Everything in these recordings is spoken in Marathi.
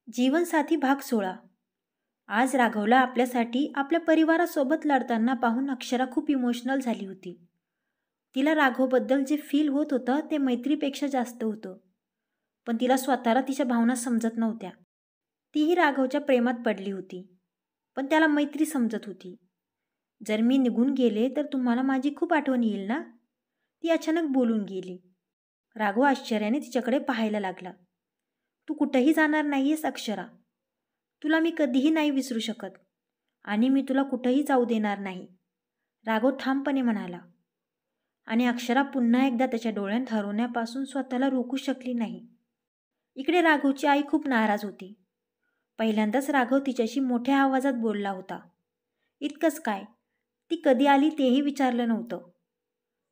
जीवनसाथी भाग 16. आज राघवला आपल्यासाठी आपल्या परिवारासोबत लढताना पाहून अक्षरा खूप इमोशनल झाली होती. तिला राघवबद्दल जे फील होत होतं ते मैत्रीपेक्षा जास्त होतं. पण तिला स्वतःला तिच्या भावना समजत नव्हत्या. तीही राघवच्या प्रेमात पडली होती, पण त्याला मैत्री समजत होती. जर मी निघून गेले तर तुम्हाला माझी खूप आठवण येईल ना, ती अचानक बोलून गेली. राघव आश्चर्याने तिच्याकडे पाहायला लागला. तू कुठेही जाणार नाहीयेस अक्षरा. तुला मी कधीही नाही विसरू शकत आणि मी तुला कुठेही जाऊ देणार नाही, राघव ठामपणे म्हणाला. आणि अक्षरा पुन्हा एकदा त्याच्या डोळ्यात हरवण्यापासून स्वतःला रोखू शकली नाही. इकडे राघवची आई खूप नाराज होती. पहिल्यांदाच राघव तिच्याशी मोठ्या आवाजात बोलला होता. इतकंच काय, ती कधी आली तेही विचारलं नव्हतं.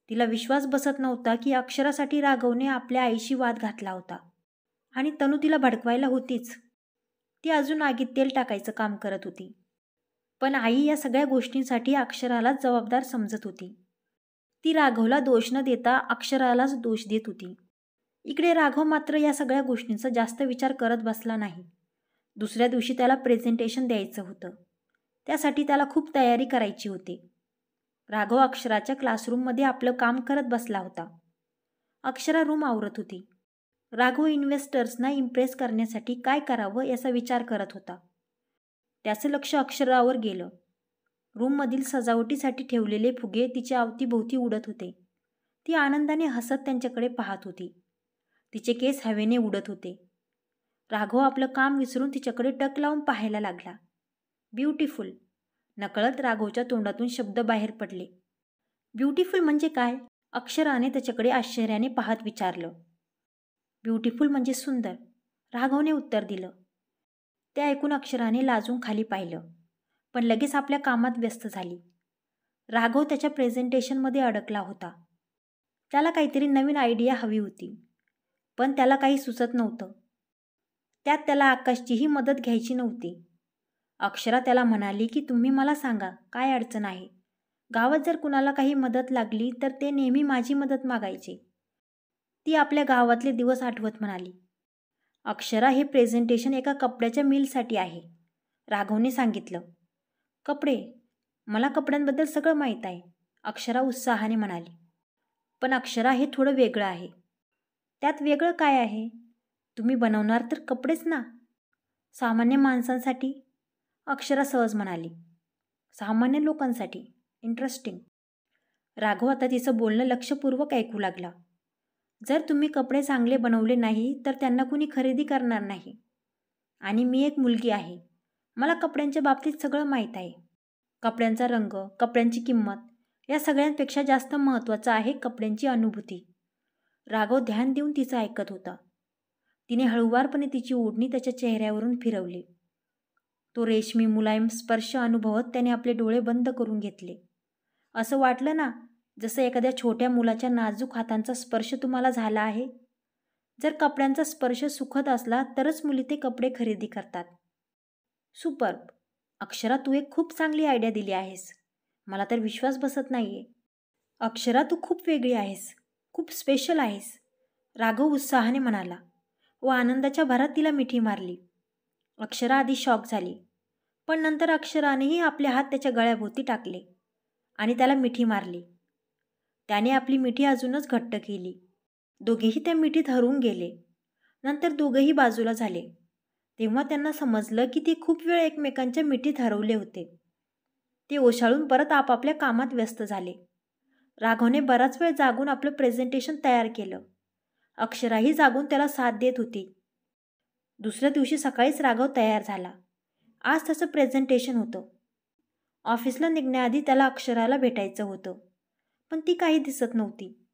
तिला विश्वास बसत नव्हता की अक्षरासाठी राघवने आपल्या आईशी वाद घातला होता आणि तनू तिला भडकवायला होतीच. ती अजून आगीत तेल टाकायचं काम करत होती. पण आई या सगळ्या गोष्टींसाठी अक्षरालाच जबाबदार समजत होती. ती राघवला दोष न देता अक्षरालाच दोष देत होती. इकडे राघव मात्र या सगळ्या गोष्टींचा जास्त विचार करत बसला नाही. दुसऱ्या दिवशी त्याला प्रेझेंटेशन द्यायचं होतं. त्यासाठी त्याला खूप तयारी करायची होती. राघव अक्षराच्या क्लासरूममध्ये आपलं काम करत बसला होता. अक्षरा रूम आवरत होती. राघव इन्व्हेस्टर्सना इम्प्रेस करण्यासाठी काय करावं याचा विचार करत होता. त्याचं लक्ष अक्षरावर गेलं. रूममधील सजावटीसाठी ठेवलेले फुगे तिच्या अवतीभोवती उडत होते. ती आनंदाने हसत त्यांच्याकडे पाहत होती. तिचे केस हवेने उडत होते. राघव आपलं काम विसरून तिच्याकडे टक लावून पाहायला लागला. ब्युटिफुल. नकळत राघवच्या तोंडातून शब्द बाहेर पडले. ब्युटिफुल म्हणजे काय? अक्षराने त्याच्याकडे आश्चर्याने पाहत विचारलं. ब्युटिफुल म्हणजे सुंदर, राघवने उत्तर दिलं. ते ऐकून अक्षराने लाजून खाली पाहिलं, पण लगेच आपल्या कामात व्यस्त झाली. राघव त्याच्या प्रेझेंटेशनमध्ये अडकला होता. त्याला काहीतरी नवीन आयडिया हवी होती, पण त्याला काही सुचत नव्हतं. त्यात त्याला आकाशचीही मदत घ्यायची नव्हती. अक्षरा त्याला म्हणाली की तुम्ही मला सांगा काय अडचण आहे. गावात जर कुणाला काही मदत लागली तर ते नेहमी माझी मदत मागायचे. ती आपल्या गावातले दिवस आठवत म्हणाली. अक्षरा, हे प्रेझेंटेशन एका कपड्याच्या मिलसाठी आहे, राघवने सांगितलं. कपडे? मला कपड्यांबद्दल सगळं माहीत आहे, अक्षरा उत्साहाने म्हणाली. पण अक्षरा, हे थोडं वेगळं आहे. त्यात वेगळं काय आहे? तुम्ही बनवणार तर कपडेच ना, सामान्य माणसांसाठी, अक्षरा सहज म्हणाली. सामान्य लोकांसाठी? इंटरेस्टिंग. राघव आता तिचं बोलणं लक्षपूर्वक ऐकू लागला. जर तुम्ही कपडे चांगले बनवले नाही तर त्यांना कुणी खरेदी करणार नाही. आणि मी एक मुलगी आहे, मला कपड्यांच्या बाबतीत सगळं माहीत आहे. कपड्यांचा रंग, कपड्यांची किंमत, या सगळ्यांपेक्षा जास्त महत्त्वाचं आहे कपड्यांची अनुभूती. राघव ध्यान देऊन तिचं ऐकत होता. तिने हळूवारपणे तिची ओढणी त्याच्या चेहऱ्यावरून फिरवली. तो रेशमी मुलायम स्पर्श अनुभवत त्याने आपले डोळे बंद करून घेतले. असं वाटलं ना जसं एखाद्या छोट्या मुलाच्या नाजूक हातांचा स्पर्श तुम्हाला झाला आहे. जर कपड्यांचा स्पर्श सुखद असला तरच मुली ते कपडे खरेदी करतात. सुपर्ब. अक्षरा, तू एक खूप चांगली आयडिया दिली आहेस. मला तर विश्वास बसत नाहीये. अक्षरा, तू खूप वेगळी आहेस, खूप स्पेशल आहेस, राघव उत्साहाने म्हणाला व आनंदाच्या भरात तिला मिठी मारली. अक्षरा आधी शॉक झाली, पण नंतर अक्षरानेही आपले हात त्याच्या गळ्याभोवती टाकले आणि त्याला मिठी मारली. त्याने आपली मिठी अजूनच घट्ट केली. दोघेही त्या मिठीत हरवून गेले. नंतर दोघेही बाजूला झाले. तेव्हा त्यांना समजलं की ते खूप वेळ एकमेकांच्या मिठीत हरवले होते. ते ओशाळून परत आपापल्या कामात व्यस्त झाले. राघवने बराच वेळ जागून आपलं प्रेझेंटेशन तयार केलं. अक्षराही जागून त्याला साथ देत होती. दुसऱ्या दिवशी सकाळीच राघव तयार झाला. आज त्याचं प्रेझेंटेशन होतं. ऑफिसला निघण्याआधी त्याला अक्षराला भेटायचं होतं, पण ती काही दिसत नव्हती.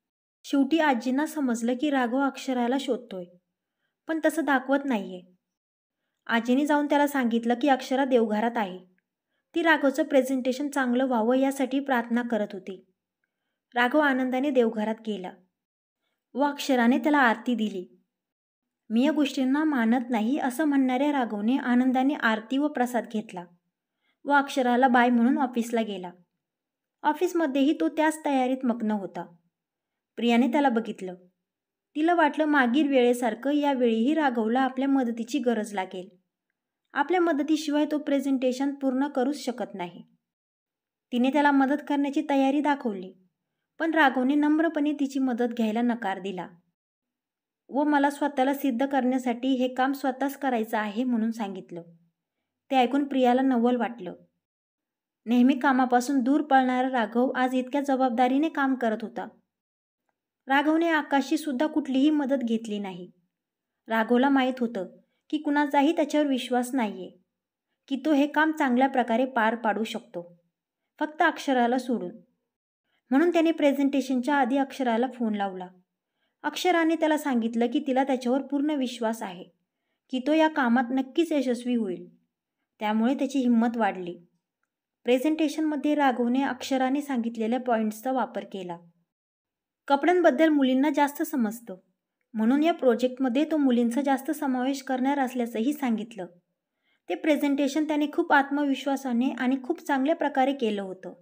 शेवटी आजींना समजलं की राघव अक्षराला शोधतोय, पण तसं दाखवत नाहीये. आजीने जाऊन त्याला सांगितलं की अक्षरा देवघरात आहे. ती राघवचं प्रेझेंटेशन चांगलं व्हावं यासाठी प्रार्थना करत होती. राघव आनंदाने देवघरात गेला व अक्षराने त्याला आरती दिली. मी या गोष्टींना मानत नाही असं म्हणणाऱ्या राघवने आनंदाने आरती व प्रसाद घेतला व अक्षराला बाय म्हणून ऑफिसला गेला. ऑफिसमध्येही तो त्याच तयारीत मग्न होता. प्रियाने त्याला बघितलं. तिला वाटलं मागील वेळेसारखं यावेळीही राघवला आपल्या मदतीची गरज लागेल. आपल्या मदतीशिवाय तो प्रेझेंटेशन पूर्ण करूच शकत नाही. तिने त्याला मदत करण्याची तयारी दाखवली, पण राघवने नम्रपणे तिची मदत घ्यायला नकार दिला व मला स्वतःला सिद्ध करण्यासाठी हे काम स्वतःच करायचं आहे म्हणून सांगितलं. ते ऐकून प्रियाला नवल वाटलं. नेहमी कामापासून दूर पळणारा राघव आज इतक्या जबाबदारीने काम करत होता. राघवने आकाशची सुद्धा कुठलीही मदत घेतली नाही. राघवला माहीत होतं की कुणाचाही त्याच्यावर विश्वास नाहीये, की तो हे काम चांगल्या प्रकारे पार पाडू शकतो, फक्त अक्षराला सोडून. म्हणून त्याने प्रेझेंटेशनच्या आधी अक्षराला फोन लावला. अक्षराने त्याला सांगितलं की तिला त्याच्यावर पूर्ण विश्वास आहे, की तो या कामात नक्कीच यशस्वी होईल. त्यामुळे त्याची हिंमत वाढली. प्रेझेंटेशनमध्ये राघवने अक्षराने सांगितलेल्या पॉईंट्सचा वापर केला. कपड्यांबद्दल मुलींना जास्त समजतं, म्हणून या प्रोजेक्टमध्ये तो मुलींचा जास्त समावेश करणार असल्याचंही सांगितलं. ते प्रेझेंटेशन त्याने खूप आत्मविश्वासाने आणि खूप चांगल्या प्रकारे केलं होतं.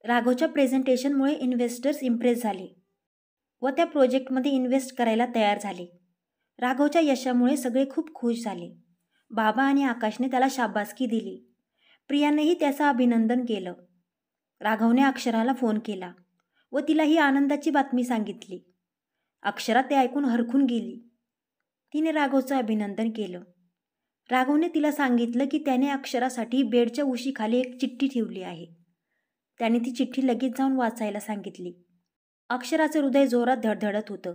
राघवच्या प्रेझेंटेशनमुळे इन्व्हेस्टर्स इम्प्रेस झाले व त्या प्रोजेक्टमध्ये इन्व्हेस्ट करायला तयार झाले. राघवच्या यशामुळे सगळे खूप खुश झाले. बाबा आणि आकाशने त्याला शाबासकी दिली. प्रियानेही त्याचं अभिनंदन केलं. राघवने अक्षराला फोन केला व तिला ही आनंदाची बातमी सांगितली. अक्षरा ते ऐकून हरखून गेली. तिने राघवचं अभिनंदन केलं. राघवने तिला सांगितलं की त्याने अक्षरासाठी बेडच्या उशीखाली एक चिठ्ठी ठेवली आहे. त्याने ती चिठ्ठी लगेच जाऊन वाचायला सांगितली. अक्षराचं हृदय जोरात धडधडत होतं.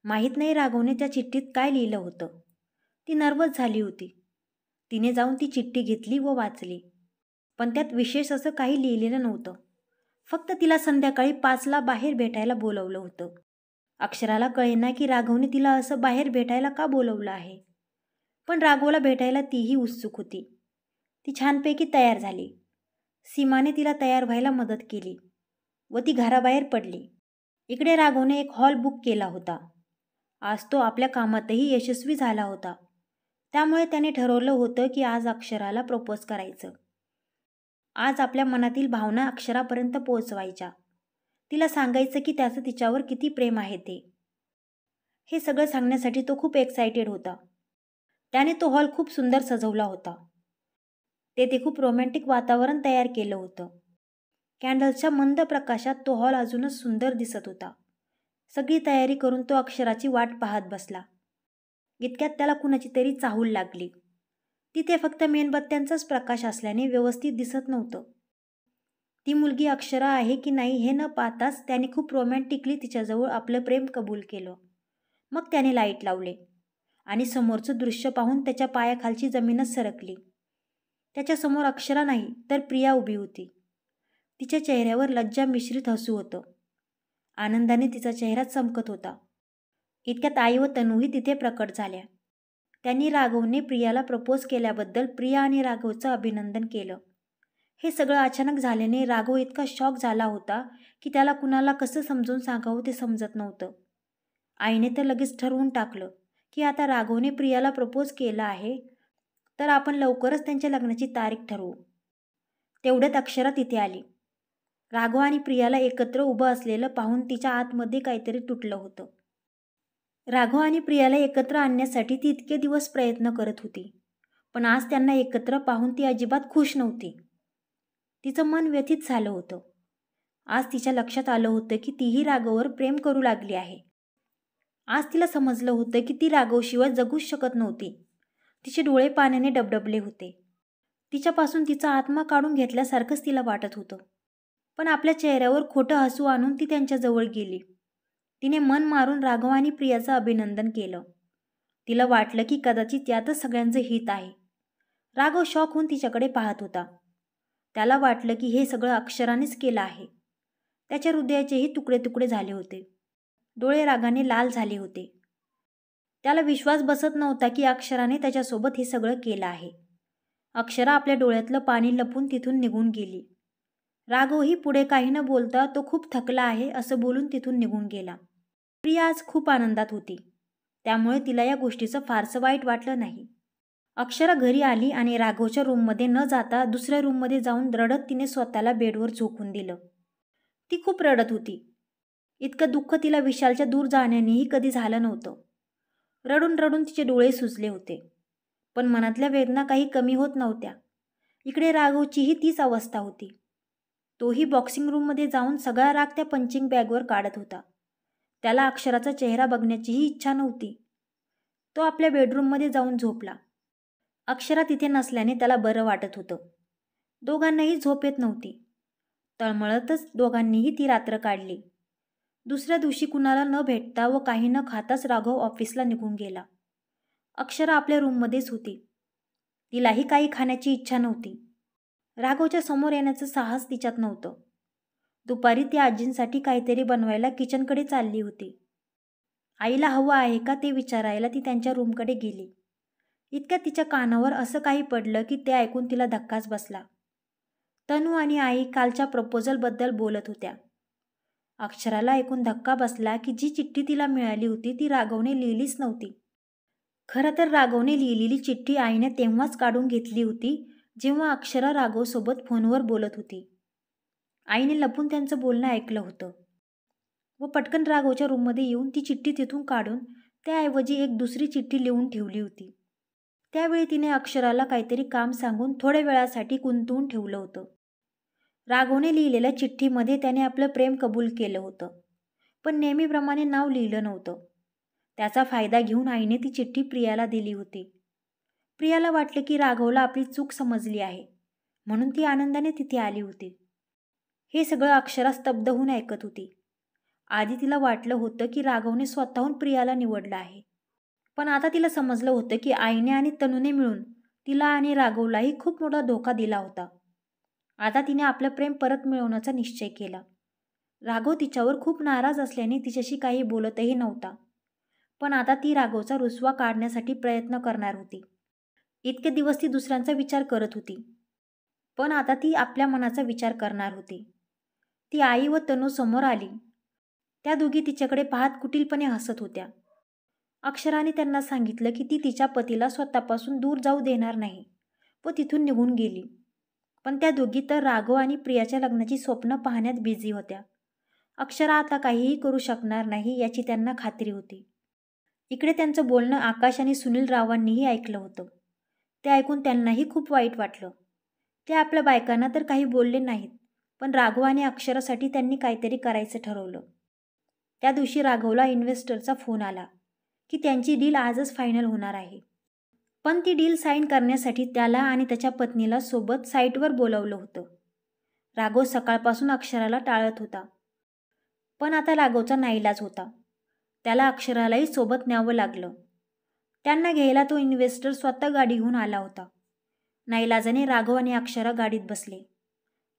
माहीत नाही राघवने त्या चिठ्ठीत काय लिहिलं होतं. ती नर्वस झाली होती. तिने जाऊन ती चिठ्ठी घेतली व वाचली, पण त्यात विशेष असं काही लिहिलेलं नव्हतं. फक्त तिला संध्याकाळी 5ला बाहेर भेटायला बोलवलं होतं. अक्षराला कळेना की राघवने तिला असं बाहेर भेटायला का बोलवलं आहे, पण राघवला भेटायला तीही उत्सुक होती. ती छानपैकी तयार झाली. सीमाने तिला तयार व्हायला मदत केली व ती घराबाहेर पडली. इकडे राघवने एक हॉल बुक केला होता. आज तो आपल्या कामातही यशस्वी झाला होता. त्यामुळे त्याने ठरवलं होतं की आज अक्षराला प्रपोज करायचं. आज आपल्या मनातील भावना अक्षरापर्यंत पोहोचवायच्या. तिला सांगायचं की त्याचं तिच्यावर किती प्रेम आहे ते. हे सगळं सांगण्यासाठी तो खूप एक्सायटेड होता. त्याने तो हॉल खूप सुंदर सजवला होता. तेथे खूप रोमॅन्टिक वातावरण तयार केलं होतं. कॅन्डल्सच्या मंद प्रकाशात तो हॉल अजूनच सुंदर दिसत होता. सगळी तयारी करून तो अक्षराची वाट पाहत बसला. इतक्यात त्याला कुणाची तरी चाहूल लागली. तिथे फक्त मेणबत्त्यांचाच प्रकाश असल्याने व्यवस्थित दिसत नव्हतं. ती मुलगी अक्षरा आहे की नाही हे न पाहताच त्याने खूप रोमॅन्टिकली तिच्याजवळ आपलं प्रेम कबूल केलं. मग त्याने लाईट लावले आणि समोरचं दृश्य पाहून त्याच्या पायाखालची जमीनच सरकली. त्याच्यासमोर अक्षरा नाही तर प्रिया उभी होती. तिच्या चेहऱ्यावर लज्जा मिश्रित हसू होतं. आनंदाने तिचा चेहरा चमकत होता. इतक्यात आई व तनूही तिथे प्रकट झाल्या. त्यांनी राघवने प्रियाला प्रपोज केल्याबद्दल प्रिया आणि राघवचं अभिनंदन केलं. हे सगळं अचानक झाल्याने राघव इतका शॉक झाला होता की त्याला कुणाला कसं समजून सांगावं ते समजत नव्हतं. आईने तर लगेच ठरवून टाकलं की आता राघवने प्रियाला प्रपोज केला आहे तर आपण लवकरच त्यांच्या लग्नाची तारीख ठरवू. तेवढ्यात अक्षरा तिथे आली. राघव आणि प्रियाला एकत्र उभं असलेलं पाहून तिच्या आतमध्ये काहीतरी तुटलं होतं. राघव आणि प्रियाला एकत्र आणण्यासाठी ती इतके दिवस प्रयत्न करत होती, पण आज त्यांना एकत्र पाहून ती अजिबात खुश नव्हती. तिचं मन व्यथित झालं होतं. आज तिच्या लक्षात आलं होतं की तीही राघववर प्रेम करू लागली आहे. आज तिला समजलं होतं की ती राघवशिवाय जगूच शकत नव्हती. तिचे डोळे पाण्याने डबडबले होते. तिच्यापासून तिचा आत्मा काढून घेतल्यासारखंच तिला वाटत होतं. पण आपल्या चेहऱ्यावर खोटं हसू आणून ती त्यांच्याजवळ गेली. तिने मन मारून राघव आणि प्रियाचं अभिनंदन केलं. तिला वाटलं की कदाचित यातच सगळ्यांचं हित आहे. राघव शॉक होऊन तिच्याकडे पाहत होता. त्याला वाटलं की हे सगळं अक्षरानेच केलं आहे. त्याच्या हृदयाचेही तुकडे तुकडे झाले होते. डोळे रागाने लाल झाले होते. त्याला विश्वास बसत नव्हता की अक्षराने त्याच्यासोबत हे सगळं केलं आहे. अक्षरा आपल्या डोळ्यातलं पाणी लपून तिथून निघून गेली. राघवही पुढे काही न बोलता तो खूप थकला आहे असं बोलून तिथून निघून गेला. प्रिया आज खूप आनंदात होती. त्यामुळे तिला या गोष्टीचं फारसं वाईट वाटलं नाही. अक्षरा घरी आली आणि राघवच्या रूममध्ये न जाता दुसऱ्या रूममध्ये जाऊन रडत तिने स्वतःला बेडवर झोकून दिलं. ती खूप रडत होती. इतकं दुःख तिला विशालच्या दूर जाण्यानेही कधी झालं नव्हतं. रडून रडून तिचे डोळे सुजले होते. पण मनातल्या वेदना काही कमी होत नव्हत्या. इकडे राघवचीही तीच अवस्था होती. तोही बॉक्सिंग रूममध्ये जाऊन सगळा राग त्या पंचिंग बॅगवर काढत होता. त्याला अक्षराचा चेहरा बघण्याचीही इच्छा नव्हती. तो आपल्या बेडरूममध्ये जाऊन झोपला. अक्षरा तिथे नसल्याने त्याला बरं वाटत होतं. दोघांनाही झोप येत नव्हती. तळमळतच दोघांनीही ती रात्र काढली. दुसऱ्या दिवशी कुणाला न भेटता व काही न खाताच राघव ऑफिसला निघून गेला. अक्षरा आपल्या रूममध्येच होती. तिलाही काही खाण्याची इच्छा नव्हती. राघवच्या समोर येण्याचं साहस तिच्यात नव्हतं. दुपारी ती आजींसाठी काहीतरी बनवायला किचनकडे चालली होती. आईला हवं आहे का ते विचारायला ती त्यांच्या रूमकडे गेली. इतक्यात तिच्या कानावर असं काही पडलं की ते ऐकून तिला धक्काच बसला. तनू आणि आई कालच्या प्रपोजलबद्दल बोलत होत्या. अक्षराला ऐकून धक्का बसला की जी चिठ्ठी तिला मिळाली होती ती राघवने लिहिलीच नव्हती. खरं तर राघवने लिहिलेली चिठ्ठी आईने तेव्हाच काढून घेतली होती जेव्हा अक्षरा राघवसोबत फोनवर बोलत होती. आईने लपून त्यांचं बोलणं ऐकलं होतं व पटकन राघवच्या रूममध्ये येऊन ती चिठ्ठी तिथून काढून त्याऐवजी एक दुसरी चिठ्ठी लिहून ठेवली होती. त्यावेळी तिने अक्षराला काहीतरी काम सांगून थोड्या वेळासाठी गुंतवून ठेवलं होतं. राघवने लिहिलेल्या चिठ्ठीमध्ये त्याने आपलं प्रेम कबूल केलं होतं, पण नेहमीप्रमाणे नाव लिहिलं नव्हतं. त्याचा फायदा घेऊन आईने ती चिठ्ठी प्रियाला दिली होती. प्रियाला वाटलं की राघवला आपली चूक समजली आहे, म्हणून ती आनंदाने तिथे आली होती. हे सगळं अक्षरा स्तब्ध होऊन ऐकत होती. आधी तिला वाटलं होतं की राघवने स्वतःहून प्रियाला निवडलं आहे, पण आता तिला समजलं होतं की आईने आणि तनूने मिळून तिला आणि राघवलाही खूप मोठा धोका दिला होता. आता तिने आपलं प्रेम परत मिळवण्याचा निश्चय केला. राघव तिच्यावर खूप नाराज असल्याने तिच्याशी काही बोलतही नव्हता, पण आता ती राघवचा रुसवा काढण्यासाठी प्रयत्न करणार होती. इतके दिवस ती दुसऱ्यांचा विचार करत होती, पण आता ती आपल्या मनाचा विचार करणार होती. ती आई व तनू समोर आली. त्या दोघी तिच्याकडे पाहत कुटीलपणे हसत होत्या. अक्षराने त्यांना सांगितलं की ती तिच्या पतीला स्वतःपासून दूर जाऊ देणार नाही व तिथून निघून गेली. पण त्या दोघी तर राघव आणि प्रियाच्या लग्नाची स्वप्न पाहण्यात बिझी होत्या. अक्षरा आता काहीही करू शकणार नाही याची त्यांना खात्री होती. इकडे त्यांचं बोलणं आकाश आणि सुनील रावांनीही ऐकलं होतं. ते ऐकून त्यांनाही खूप वाईट वाटलं. ते आपल्या बायकांना तर काही बोलले नाहीत, पण राघव आणि अक्षरासाठी त्यांनी काहीतरी करायचं ठरवलं. त्या दिवशी राघवला इन्व्हेस्टरचा फोन आला की त्यांची डील आजच फायनल होणार आहे. पण ती डील साईन करण्यासाठी त्याला आणि त्याच्या पत्नीला सोबत साईटवर बोलावलं होतं. राघव सकाळपासून अक्षराला टाळत होता, पण आता राघवचा नाईलाज होता. त्याला अक्षरालाही सोबत न्यावं लागलं. त्यांना घ्यायला तो इन्व्हेस्टर स्वतः गाडी घेऊन आला होता. नाईलाजाने राघव आणि अक्षरा गाडीत बसले.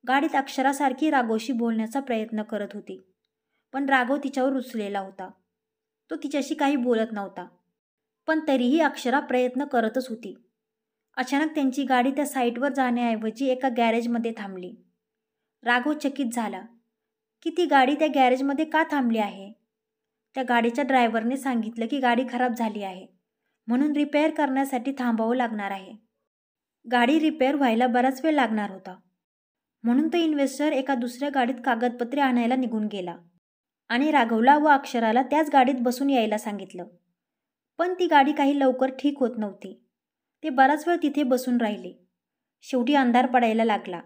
गाडीत अक्षरासारखी राघवशी बोलण्याचा प्रयत्न करत होती, पण राघव तिच्यावर रुसलेला होता. तो तिच्याशी काही बोलत नव्हता, पण तरीही अक्षरा प्रयत्न करतच होती. अचानक त्यांची गाडी त्या साईटवर जाण्याऐवजी एका गॅरेजमध्ये थांबली. राघव चकित झाला की ती गाडी त्या गॅरेजमध्ये का थांबली आहे. त्या गाडीच्या ड्रायव्हरने सांगितलं की गाडी खराब झाली आहे, म्हणून रिपेअर करण्यासाठी थांबावं लागणार आहे. गाडी रिपेअर व्हायला बराच वेळ लागणार होता, म्हणून तो इन्व्हेस्टर एका दुसऱ्या गाडीत कागदपत्रे आणायला निघून गेला आणि राघवला व अक्षराला त्याच गाडीत बसून यायला सांगितलं. पण ती गाडी काही लवकर ठीक होत नव्हती. ते बराच वेळ तिथे बसून राहिले. शेवटी अंधार पडायला लागला,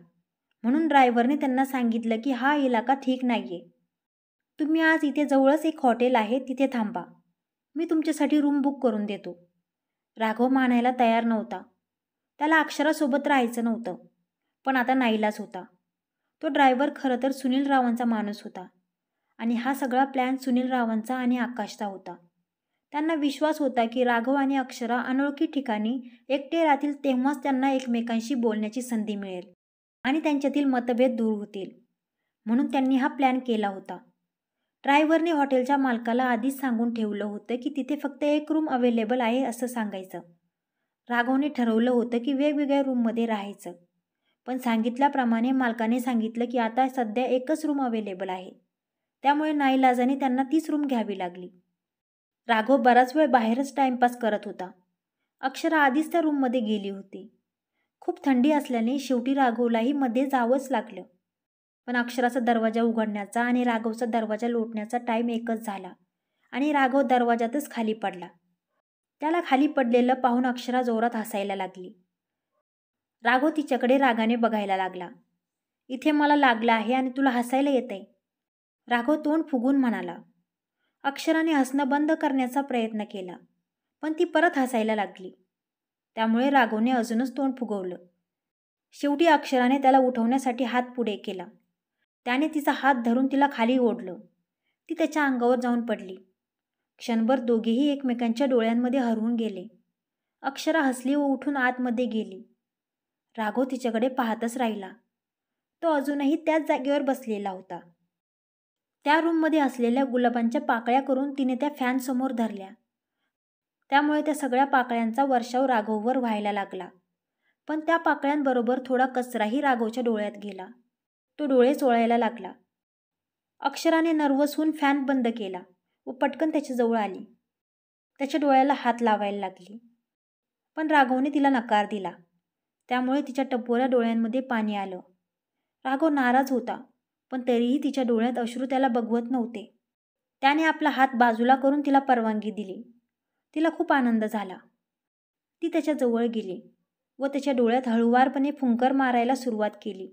म्हणून ड्रायव्हरने त्यांना सांगितलं की हा इलाका ठीक नाहीये. तुम्ही आज इथे जवळच एक हॉटेल आहे तिथे थांबा, मी तुमच्यासाठी रूम बुक करून देतो. राघव मानायला तयार नव्हता. त्याला अक्षरासोबत राहायचं नव्हतं, पण आता नाईलाज होता. तो ड्रायव्हर खरं तर सुनील रावांचा माणूस होता आणि हा सगळा प्लॅन सुनील रावांचा आणि आकाशचा होता. त्यांना विश्वास होता की राघव आणि अक्षरा अनोळखी ठिकाणी एकटे राहतील तेव्हाच त्यांना एकमेकांशी बोलण्याची संधी मिळेल आणि त्यांच्यातील मतभेद दूर होतील, म्हणून त्यांनी हा प्लॅन केला होता. ड्रायव्हरने हॉटेलच्या मालकाला आधीच सांगून ठेवलं होतं की तिथे फक्त एक रूम अवेलेबल आहे असं सांगायचं. राघवने ठरवलं होतं की वेगवेगळ्या रूममध्ये राहायचं, पण सांगितल्याप्रमाणे मालकाने सांगितलं की आता सध्या एकच रूम अवेलेबल आहे, त्यामुळे नाईलाजाने त्यांना तीच रूम घ्यावी लागली. राघव बराच वेळ बाहेरच टाइमपास करत होता. अक्षरा आधीच त्या रूममध्ये गेली होती. खूप थंडी असल्याने शेवटी राघवलाही मध्ये जावंच लागलं, पण अक्षराचा दरवाजा उघडण्याचा आणि राघवचा दरवाजा लोटण्याचा टाईम एकच झाला आणि राघव दरवाजातच खाली पडला. त्याला खाली पडलेलं पाहून अक्षरा जोरात हसायला लागली. राघव तिच्याकडे रागाने बघायला लागला. इथे मला लागलं आहे आणि तुला हसायला येतंय, राघव तोंड फुगून म्हणाला. अक्षराने हसणं बंद करण्याचा प्रयत्न केला, पण ती परत हसायला लागली. त्यामुळे राघवने अजूनच तोंड फुगवलं. शेवटी अक्षराने त्याला उठवण्यासाठी हात पुढे केला. त्याने तिचा हात धरून तिला खाली ओढलं. ती त्याच्या अंगावर जाऊन पडली. क्षणभर दोघेही एकमेकांच्या डोळ्यांमध्ये हरवून गेले. अक्षरा हसली व उठून आतमध्ये गेली. राघव तिच्याकडे पाहतच राहिला. तो अजूनही त्याच जागेवर बसलेला होता. त्या रूममध्ये असलेल्या गुलाबांच्या पाकळ्या करून तिने त्या फॅनसमोर धरल्या. त्यामुळे त्या सगळ्या पाकळ्यांचा वर्षाव राघववर व्हायला लागला. पण त्या पाकळ्यांबरोबर थोडा कचराही राघवच्या डोळ्यात गेला. तो डोळे चोळायला लागला. अक्षराने नर्वस होऊन फॅन बंद केला व पटकन त्याच्याजवळ आली. त्याच्या डोळ्याला हात लावायला लागली, पण राघवने तिला नकार दिला. त्यामुळे तिच्या टपोऱ्या डोळ्यांमध्ये पाणी आलं. राघव नाराज होता, पण तरीही तिच्या डोळ्यात अश्रू त्याला बघवत नव्हते. त्याने आपला हात बाजूला करून तिला परवानगी दिली. तिला खूप आनंद झाला. ती त्याच्या जवळ गेली व त्याच्या डोळ्यात हळूवारपणे फुंकर मारायला सुरुवात केली.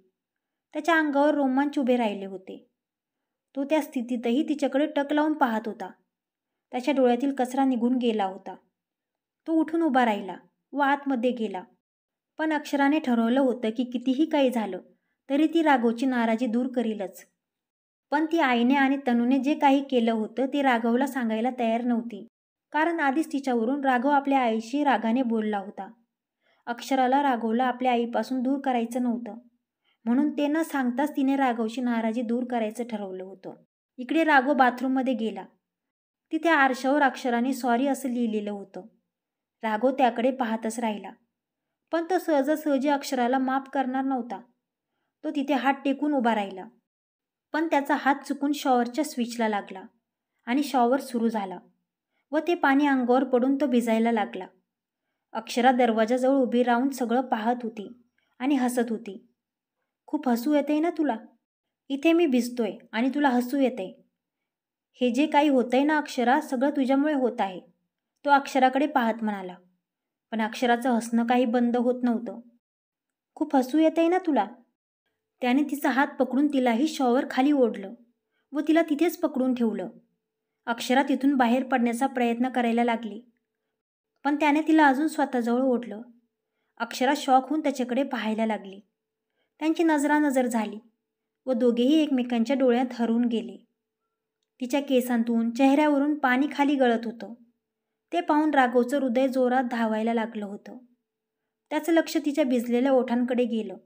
त्याच्या अंगावर रोमांच उभे राहिले होते. तो त्या स्थितीतही तिच्याकडे टक लावून पाहत होता. त्याच्या डोळ्यातील कचरा निघून गेला होता. तो उठून उभा राहिला व आतमध्ये गेला. पण अक्षराने ठरवलं होतं की कितीही काही झालं तरी ती राघवची नाराजी दूर करीलच. पण ती आईने आणि तनूने जे काही केलं होतं ते राघवला सांगायला तयार नव्हती, कारण आधीच तिच्यावरून राघव आपल्या आईशी रागाने बोलला होता. अक्षराला राघवला आपल्या आईपासून दूर करायचं नव्हतं, म्हणून ते न सांगताच तिने राघवची नाराजी दूर करायचं ठरवलं होतं. इकडे राघव बाथरूममध्ये गेला. तिथे आरशावर अक्षराने सॉरी असं लिहिलेलं होतं. राघव त्याकडे पाहतच राहिला, पण तो सहजासहजी अक्षराला माफ करणार नव्हता. तो तिथे हात टेकून उभा राहिला, पण त्याचा हात चुकून शॉवरच्या स्विचला लागला आणि शॉवर सुरू झाला व ते पाणी अंगावर पडून तो भिजायला लागला. अक्षरा दरवाजाजवळ उभी राहून सगळं पाहत होती आणि हसत होती. खूप हसू येतंय ना तुला? इथे मी भिजतोय आणि तुला हसू येतंय. हे जे काही होतंय ना अक्षरा, सगळं तुझ्यामुळे होत आहे, तो अक्षराकडे पाहत म्हणाला. पण अक्षराचं हसणं काही बंद होत नव्हतं. खूप हसू येतंय ना तुला? त्याने तिचा हात पकडून तिलाही शॉवर खाली ओढलं व तिला तिथेच पकडून ठेवलं. अक्षरा तिथून बाहेर पडण्याचा प्रयत्न करायला लागली, पण त्याने तिला अजून स्वतःजवळ ओढलं. अक्षरा शॉक होऊन त्याच्याकडे पाहायला लागली. त्यांची नजरानजर झाली व दोघेही एकमेकांच्या डोळ्यात हरवून गेले. तिच्या केसांतून चेहऱ्यावरून पाणी खाली गळत होतं. ते पाहून राघवचं हृदय जोरात धावायला लागलं होतं. त्याचं लक्ष तिच्या भिजलेल्या ओठांकडे गेलं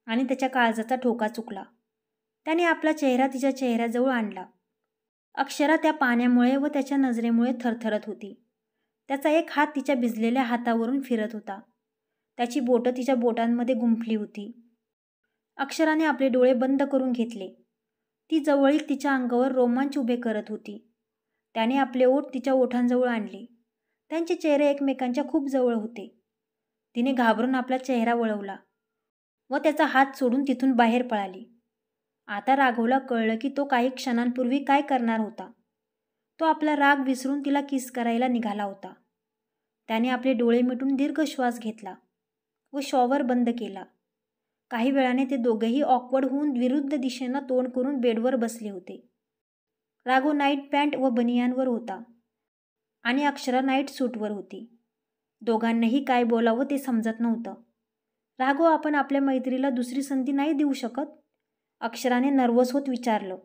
आणि त्याच्या काळजाचा ठोका चुकला. त्याने आपला चेहरा तिच्या चेहऱ्याजवळ आणला. अक्षरा त्या पाण्यामुळे व त्याच्या नजरेमुळे थरथरत होती. त्याचा एक हात तिच्या भिजलेल्या हातावरून फिरत होता. त्याची बोटं तिच्या बोटांमध्ये गुंफली होती. अक्षराने आपले डोळे बंद करून घेतले. ती जवळीक तिच्या अंगावर रोमांच उभे करत होती. त्याने आपले ओठ तिच्या ओठांजवळ आणले. त्यांचे चेहरे एकमेकांच्या खूप जवळ होते. तिने घाबरून आपला चेहरा वळवला व त्याचा हात सोडून तिथून बाहेर पळाली. आता राघवला कळलं की तो काही क्षणांपूर्वी काय करणार होता. तो आपला राग विसरून तिला किस करायला निघाला होता. त्याने आपले डोळे मिटून दीर्घ श्वास घेतला व शॉवर बंद केला. काही वेळाने ते दोघेही ऑकवर्ड होऊन विरुद्ध दिशेनं तोंड करून बेडवर बसले होते. राघव नाईट पॅन्ट व बनियानवर होता आणि अक्षरा नाईट सूटवर होती. दोघांनाही काय बोलावं ते समजत नव्हतं. राघव, आपण आपल्या मैत्रीला दुसरी संधी नाही देऊ शकत? अक्षराने नर्वस होत विचारलं.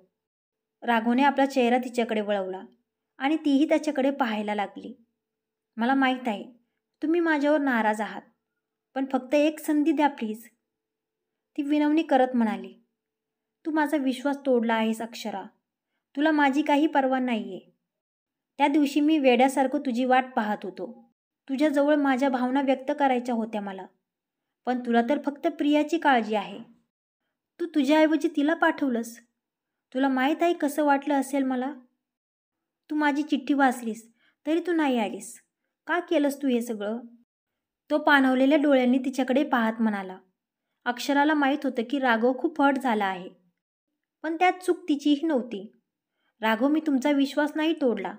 राघवने आपला चेहरा तिच्याकडे वळवला आणि तीही त्याच्याकडे पाहायला लागली. मला माहीत आहे तुम्ही माझ्यावर नाराज आहात, पण फक्त एक संधी द्या प्लीज, ती विनवणी करत म्हणाली. तू माझा विश्वास तोडला आहेस अक्षरा. तुला माझी काही पर्वा नाहीये. त्या दिवशी मी वेड्यासारखं तुझी वाट पाहत होतो. तुझ्याजवळ माझ्या भावना व्यक्त करायच्या होत्या मला, पण तुला तर फक्त प्रियाची काळजी आहे. तू तुझ्याऐवजी तिला पाठवलंस. तुला माहीत आहे कसं वाटलं असेल मला? तू माझी चिठ्ठी वाचलीस तरी तू नाही आलीस. का केलंस तू हे सगळं? तो पाणवलेल्या डोळ्यांनी तिच्याकडे पाहत म्हणाला. अक्षराला माहीत होतं की राघव खूप हर्ट झाला आहे, पण त्यात चूक तिचीही नव्हती. राघव, मी तुमचा विश्वास नाही तोडला,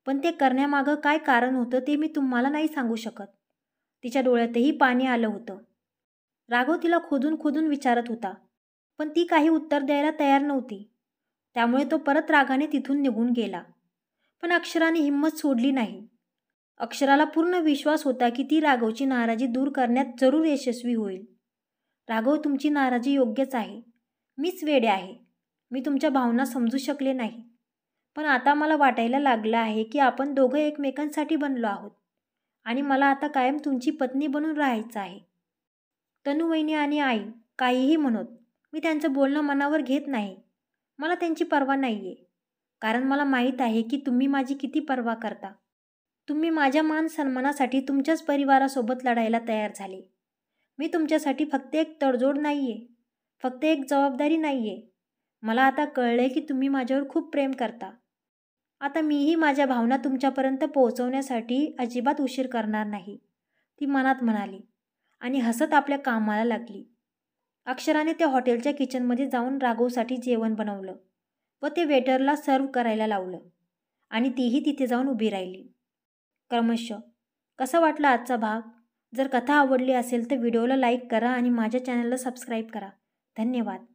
पण ते करण्यामागं काय कारण होतं ते मी तुम्हाला नाही सांगू शकत. तिच्या डोळ्यातही पाणी आलं होतं. राघव तिला खोदून खोदून विचारत होता, पण ती काही उत्तर द्यायला तयार नव्हती. त्यामुळे तो परत रागाने तिथून निघून गेला. पण अक्षराने हिंमत सोडली नाही. अक्षराला पूर्ण विश्वास होता की ती राघवची नाराजी दूर करण्यात जरूर यशस्वी होईल. राघव, तुमची नाराजी योग्यच आहे. मीच वेडे आहे. मी तुमच्या भावना समजू शकले नाही. पण आता मला वाटायला लागलं आहे की आपण दोघं एकमेकांसाठी बनलो आहोत आणि मला आता कायम तुमची पत्नी बनून राहायचं आहे. तनुवहिनी आणि आई काहीही म्हणत, मी त्यांचं बोलणं मनावर घेत नाही. मला त्यांची पर्वा नाही आहे. कारण मला माहीत आहे की तुम्ही माझी किती पर्वा करता. तुम्ही माझ्या मान सन्मानासाठी तुमच्याच परिवारासोबत लढायला तयार झाले. मी तुमच्यासाठी फक्त एक तडजोड नाही आहे, फक्त एक जबाबदारी नाही आहे. मला आता कळलंय की तुम्ही माझ्यावर खूप प्रेम करता. आता मीही माझ्या भावना तुमच्यापर्यंत पोहोचवण्यासाठी अजिबात उशीर करणार नाही, ती मनात म्हणाली आणि हसत आपल्या कामाला लागली. अक्षराने त्या हॉटेलच्या किचनमध्ये जाऊन राघवसाठी जेवण बनवलं व ते वेटरला सर्व्ह करायला लावलं आणि तीही तिथे जाऊन उभी राहिली. क्रमशः कसा वाटला आजचा भाग? जर कथा आवडली असेल तर व्हिडिओला लाईक करा आणि माझ्या चॅनलला सबस्क्राईब करा. धन्यवाद.